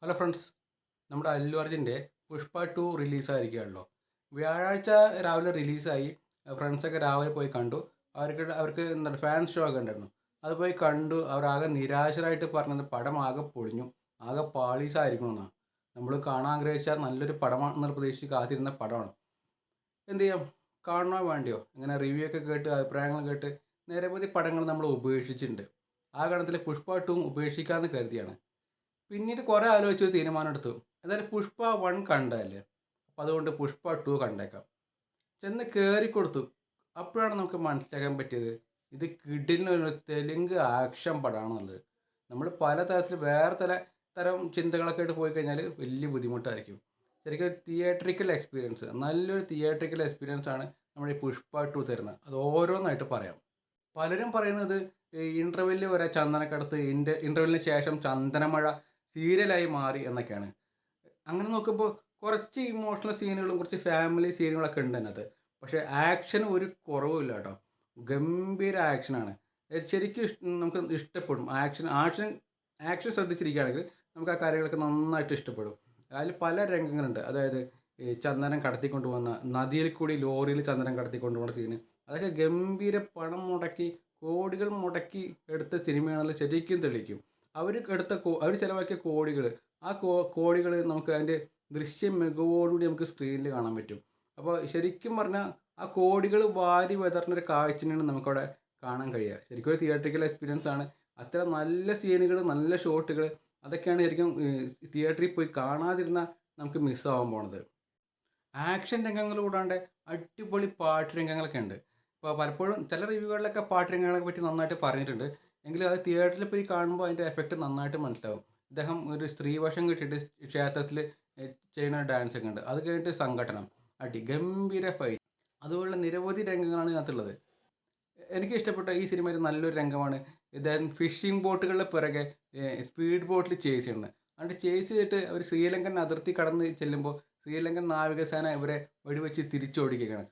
Hello friends, നമ്മുടെ അല്ലു അർജുൻ്റെ പുഷ്പ 2 റിലീസായിരിക്കുകയാണല്ലോ. വ്യാഴാഴ്ച രാവിലെ റിലീസായി. ഫ്രണ്ട്സൊക്കെ രാവിലെ പോയി കണ്ടു. അവർക്ക് എന്താണ് ഫാൻ ഷോ ഒക്കെ ഉണ്ടായിരുന്നു. അത് പോയി കണ്ടു. അവരാകെ നിരാശരായിട്ട് പറഞ്ഞത് പടം ആകെ പൊളിഞ്ഞു, ആകെ പാളീസായിരിക്കണം എന്നാണ്. നമ്മൾ കാണാൻ ആഗ്രഹിച്ച നല്ലൊരു പടമാണെന്നുള്ള പ്രതീക്ഷിച്ച് കാത്തിരുന്ന പടമാണ്. എന്ത് ചെയ്യാം, കാണണോ വേണ്ടിയോ? ഇങ്ങനെ റിവ്യൂ ഒക്കെ കേട്ട് അഭിപ്രായങ്ങൾ കേട്ട് നിരവധി പടങ്ങൾ നമ്മൾ ഉപേക്ഷിച്ചിട്ടുണ്ട്. ആ ഗണത്തിൽ പുഷ്പ 2 ഉപേക്ഷിക്കാമെന്ന് കരുതിയാണ്. പിന്നീട് കുറേ ആലോചിച്ച് ഒരു തീരുമാനം എടുത്തു. എന്തായാലും പുഷ്പ 1 കണ്ടതല്ലേ, അപ്പം അതുകൊണ്ട് പുഷ്പ 2 കണ്ടേക്കാം. ചെന്ന് കയറിക്കൊടുത്തു. അപ്പോഴാണ് നമുക്ക് മനസ്സിലാക്കാൻ പറ്റിയത് ഇത് കിടിലനൊരു തെലുങ്ക് ആക്ഷൻ പടമാണെന്നുള്ളത്. നമ്മൾ പലതരത്തിൽ വേറെ തരം ചിന്തകളൊക്കെ ആയിട്ട് പോയി കഴിഞ്ഞാൽ വലിയ ബുദ്ധിമുട്ടായിരിക്കും. ശരിക്കും ഒരു തിയേറ്ററിക്കൽ എക്സ്പീരിയൻസ്, നല്ലൊരു തിയേറ്ററിക്കൽ എക്സ്പീരിയൻസ് ആണ് നമ്മുടെ ഈ പുഷ്പ 2 തരുന്നത്. അത് ഓരോന്നായിട്ട് പറയാം. പലരും പറയുന്നത് ഇൻ്റർവെല്ലിൽ വരെ ചന്ദനക്കടത്ത്, ഇൻ്റർവെല്ലിന് ശേഷം ചന്ദനമഴ സീരിയലായി മാറി എന്നൊക്കെയാണ്. അങ്ങനെ നോക്കുമ്പോൾ കുറച്ച് ഇമോഷണൽ സീനുകളും കുറച്ച് ഫാമിലി സീനുകളൊക്കെ ഉണ്ട് അതിനകത്ത്. പക്ഷേ ആക്ഷന് ഒരു കുറവുമില്ല കേട്ടോ. ഗംഭീര ആക്ഷനാണ്. ശരിക്കും നമുക്ക് ഇഷ്ടപ്പെടും. ആക്ഷൻ ശ്രദ്ധിച്ചിരിക്കുകയാണെങ്കിൽ നമുക്ക് ആ കാര്യങ്ങളൊക്കെ നന്നായിട്ട് ഇഷ്ടപ്പെടും. അതിൽ പല രംഗങ്ങളുണ്ട്. അതായത് ഈ ചന്ദനം കടത്തിക്കൊണ്ട് പോകുന്ന, നദിയിൽ കൂടി ലോറിയിൽ ചന്ദനം കടത്തിക്കൊണ്ട് പോകുന്ന സീന്, അതൊക്കെ ഗംഭീര പണം മുടക്കി, കോടികൾ മുടക്കി എടുത്ത സിനിമയാണെന്ന് ശരിക്കും തെളിയിക്കും. അവർ ചിലവാക്കിയ കോടികൾ, ആ കോടികൾ നമുക്ക് അതിൻ്റെ ദൃശ്യ മികവോടുകൂടി നമുക്ക് സ്ക്രീനിൽ കാണാൻ പറ്റും. അപ്പോൾ ശരിക്കും പറഞ്ഞാൽ ആ കോടികൾ വാരി വിതറുന്നൊരു കാഴ്ചയാണ് നമുക്കവിടെ കാണാൻ കഴിയുക. ശരിക്കും ഒരു തിയേറ്ററിക്കൽ എക്സ്പീരിയൻസ് ആണ്. അത്തരം നല്ല സീനുകൾ, നല്ല ഷോട്ടുകൾ, അതൊക്കെയാണ് ശരിക്കും തിയേറ്ററിൽ പോയി കാണാതിരുന്ന നമുക്ക് മിസ്സാവാൻ പോണത്. ആക്ഷൻ രംഗങ്ങൾ കൂടാണ്ട് അടിപൊളി പാട്ട് രംഗങ്ങളൊക്കെ ഉണ്ട്. ഇപ്പോൾ പലപ്പോഴും ചില റിവ്യൂകളിലൊക്കെ പാട്ട് രംഗങ്ങളെ പറ്റി നന്നായിട്ട് പറഞ്ഞിട്ടുണ്ട്. എങ്കിലും അത് തിയേറ്ററിൽ പോയി കാണുമ്പോൾ അതിൻ്റെ എഫക്റ്റ് നന്നായിട്ട് മനസ്സിലാവും. ഇദ്ദേഹം ഒരു സ്ത്രീവേഷം കിട്ടിയിട്ട് ക്ഷേത്രത്തിൽ ചെയ്യുന്ന ഡാൻസ് ഒക്കെ ഉണ്ട്. അത് കഴിഞ്ഞിട്ട് സംഘട്ടനം, അടി, ഗംഭീര ഫൈറ്റ്, അതുപോലുള്ള നിരവധി രംഗങ്ങളാണ് ഇതിനകത്തുള്ളത്. എനിക്ക് ഇഷ്ടപ്പെട്ട ഈ സിനിമയിൽ നല്ലൊരു രംഗമാണ് ഇദ്ദേഹം ഫിഷിംഗ് ബോട്ടുകളുടെ പിറകെ സ്പീഡ് ബോട്ടിൽ ചേസ് ചെയ്യുന്നത്. എന്നിട്ട് ചേസ് ചെയ്തിട്ട് അവർ ശ്രീലങ്കൻ അതിർത്തി കടന്ന് ചെല്ലുമ്പോൾ ശ്രീലങ്കൻ നാവികസേന ഇവരെ വെടിവെച്ച് തിരിച്ചോടിക്കുകയാണ്.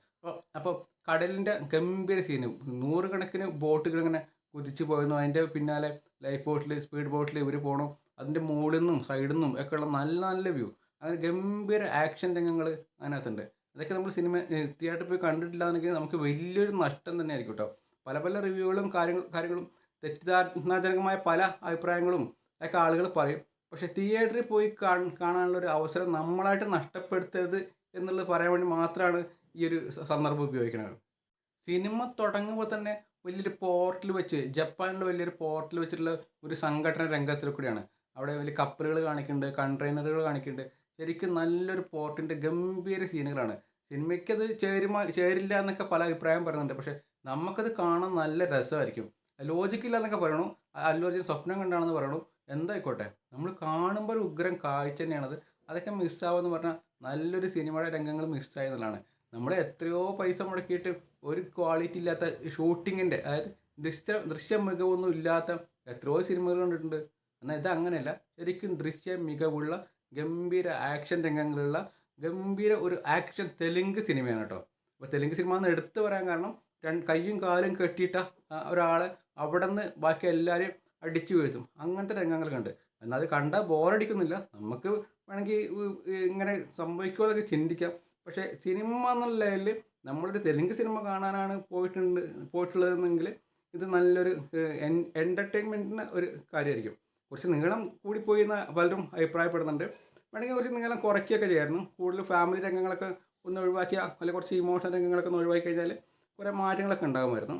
അപ്പോൾ കടലിൻ്റെ ഗംഭീര സീന്, നൂറുകണക്കിന് ബോട്ടുകൾ ഇങ്ങനെ കുതിച്ച് പോയിരുന്നു. അതിൻ്റെ പിന്നാലെ ലൈഫ് ബോട്ടിൽ, സ്പീഡ് ബോട്ടിൽ ഇവർ പോകണം. അതിൻ്റെ മുകളിൽ നിന്നും സൈഡിൽ നിന്നും ഒക്കെയുള്ള നല്ല നല്ല വ്യൂ, അങ്ങനെ ഗംഭീര ആക്ഷൻ രംഗങ്ങൾ അതിനകത്തുണ്ട്. അതൊക്കെ നമ്മൾ തിയേറ്ററിൽ പോയി കണ്ടിട്ടില്ലാന്നെങ്കിൽ നമുക്ക് വലിയൊരു നഷ്ടം തന്നെ ആയിരിക്കും കേട്ടോ. പല പല റിവ്യൂകളും കാര്യങ്ങളും തെറ്റിദ്ധാരണാജനകമായ പല അഭിപ്രായങ്ങളും ഒക്കെ ആളുകൾ പറയും. പക്ഷേ തിയേറ്ററിൽ പോയി കാണാനുള്ളൊരു അവസരം നമ്മളായിട്ട് നഷ്ടപ്പെടുത്തരുത് എന്നുള്ളത് പറയാൻ വേണ്ടി മാത്രമാണ് ഈ ഒരു സന്ദർഭം ഉപയോഗിക്കുന്നത്. സിനിമ തുടങ്ങുമ്പോൾ തന്നെ വലിയൊരു പോർട്ടിൽ വെച്ച്, ജപ്പാനിലെ വലിയൊരു പോർട്ടിൽ വെച്ചിട്ടുള്ള ഒരു സംഘടന രംഗത്തിൽ കൂടിയാണ്. അവിടെ വലിയ കപ്പലുകൾ കാണിക്കുന്നുണ്ട്, കണ്ടെയ്നറുകൾ കാണിക്കുന്നുണ്ട്. ശരിക്കും നല്ലൊരു പോർട്ടിൻ്റെ ഗംഭീര സീനുകളാണ്. സിനിമയ്ക്കത് ചേരില്ല എന്നൊക്കെ പല അഭിപ്രായം പറയുന്നുണ്ട്. പക്ഷേ നമുക്കത് കാണാൻ നല്ല രസമായിരിക്കും. ലോജിക്കില്ല എന്നൊക്കെ പറയണു, അല്ലു അർജുൻ സ്വപ്നം കണ്ടാണെന്ന് പറയണു. എന്തായിക്കോട്ടെ, നമ്മൾ കാണുമ്പോൾ ഒരു ഉഗ്രം കാഴ്ച തന്നെയാണത്. അതൊക്കെ മിസ്സാവുമെന്ന് പറഞ്ഞാൽ നല്ലൊരു സിനിമയുടെ രംഗങ്ങൾ മിസ്സായി എന്നുള്ളതാണ്. നമ്മൾ എത്രയോ പൈസ മുടക്കിയിട്ട് ഒരു ക്വാളിറ്റി ഇല്ലാത്ത ഷൂട്ടിങ്ങിൻ്റെ, അതായത് ദൃശ്യ മികവൊന്നും ഇല്ലാത്ത എത്രയോ സിനിമകൾ കണ്ടിട്ടുണ്ട്. എന്നാൽ ഇത് അങ്ങനെയല്ല. ശരിക്കും ദൃശ്യ മികവുള്ള ഗംഭീര ആക്ഷൻ രംഗങ്ങളുള്ള ഗംഭീര ഒരു ആക്ഷൻ തെലുങ്ക് സിനിമയാണ് കേട്ടോ. അപ്പോൾ തെലുങ്ക് സിനിമ എന്ന് എടുത്തു പറയാൻ കാരണം കയ്യും കാലും കെട്ടിയിട്ട ഒരാളെ അവിടെ നിന്ന് ബാക്കി എല്ലാവരെയും അടിച്ചു വീഴ്ത്തും, അങ്ങനത്തെ രംഗങ്ങൾ കണ്ട്. എന്നാൽ അത് കണ്ടാൽ ബോറടിക്കുന്നില്ല. നമുക്ക് വേണമെങ്കിൽ ഇങ്ങനെ സംഭവിക്കുമോ ചിന്തിക്കാം. പക്ഷേ സിനിമ എന്നുള്ള ലെവലിൽ നമ്മളൊരു തെലുങ്ക് സിനിമ കാണാനാണ് പോയിട്ടുള്ളതെങ്കിൽ ഇത് നല്ലൊരു എൻ്റർടൈൻമെൻറ്റിന് ഒരു കാര്യമായിരിക്കും. കുറച്ച് നീളം കൂടിപ്പോയി എന്ന് പലരും അഭിപ്രായപ്പെടുന്നുണ്ട്. വേണമെങ്കിൽ കുറച്ച് നീളം കുറയ്ക്കുകയൊക്കെ ചെയ്യായിരുന്നു. കൂടുതൽ ഫാമിലി രംഗങ്ങളൊക്കെ ഒന്ന് ഒഴിവാക്കിയ, അല്ലെങ്കിൽ കുറച്ച് ഇമോഷണൽ രംഗങ്ങളൊക്കെ ഒന്ന് ഒഴിവാക്കി കഴിഞ്ഞാൽ കുറേ മാറ്റങ്ങളൊക്കെ ഉണ്ടാകുമായിരുന്നു.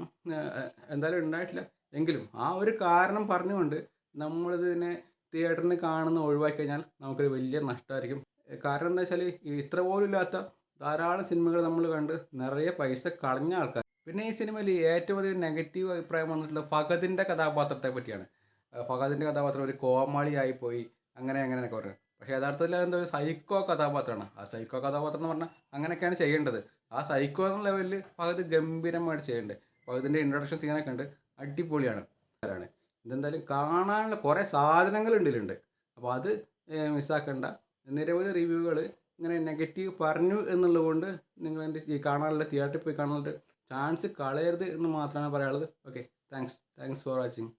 എന്തായാലും ഉണ്ടായിട്ടില്ല. എങ്കിലും ആ ഒരു കാരണം പറഞ്ഞുകൊണ്ട് നമ്മളിതിനെ തിയേറ്ററിൽ കാണുന്ന ഒഴിവാക്കി കഴിഞ്ഞാൽ നമുക്കൊരു വലിയ നഷ്ടമായിരിക്കും. കാരണം എന്താ വെച്ചാൽ ഇത്ര പോലും ഇല്ലാത്ത ധാരാളം സിനിമകൾ നമ്മൾ കണ്ട് നിറയെ പൈസ കളഞ്ഞ ആൾക്കാർ. പിന്നെ ഈ സിനിമയിൽ ഏറ്റവും അധികം നെഗറ്റീവ് അഭിപ്രായം വന്നിട്ടുള്ള ഫഹദിൻ്റെ കഥാപാത്രത്തെ പറ്റിയാണ്. ഫഹദിൻ്റെ കഥാപാത്രം ഒരു കോമാളിയായിപ്പോയി, അങ്ങനെയൊക്കെ പറഞ്ഞു. പക്ഷേ യഥാർത്ഥത്തിൽ അതെന്താ ഒരു സൈക്കോ കഥാപാത്രമാണ്. ആ സൈക്കോ കഥാപാത്രം എന്ന് പറഞ്ഞാൽ അങ്ങനെയൊക്കെയാണ് ചെയ്യേണ്ടത്. ആ സൈക്കോ എന്ന ലെവലിൽ ഫഹദ് ഗംഭീരമായിട്ട് ചെയ്യേണ്ടത്. ഫഹദിൻ്റെ ഇൻട്രൊഡക്ഷൻ സീനൊക്കെ ഉണ്ട്, അടിപൊളിയാണ്. ഇതെന്തായാലും കാണാനുള്ള കുറേ സാധനങ്ങൾ ഇതിലുണ്ട്. അപ്പോൾ അത് മിസ്സാക്കണ്ട. നിരവധി റിവ്യൂകൾ ഇങ്ങനെ നെഗറ്റീവ് പറഞ്ഞു എന്നുള്ളത് കൊണ്ട് നിങ്ങൾ എൻ്റെ ഈ കാണാനുള്ള തിയേറ്ററിൽ പോയി കാണാനുള്ള ചാൻസ് കളയരുത് എന്ന് മാത്രമാണ് പറയാനുള്ളത്. Okay, thanks for watching.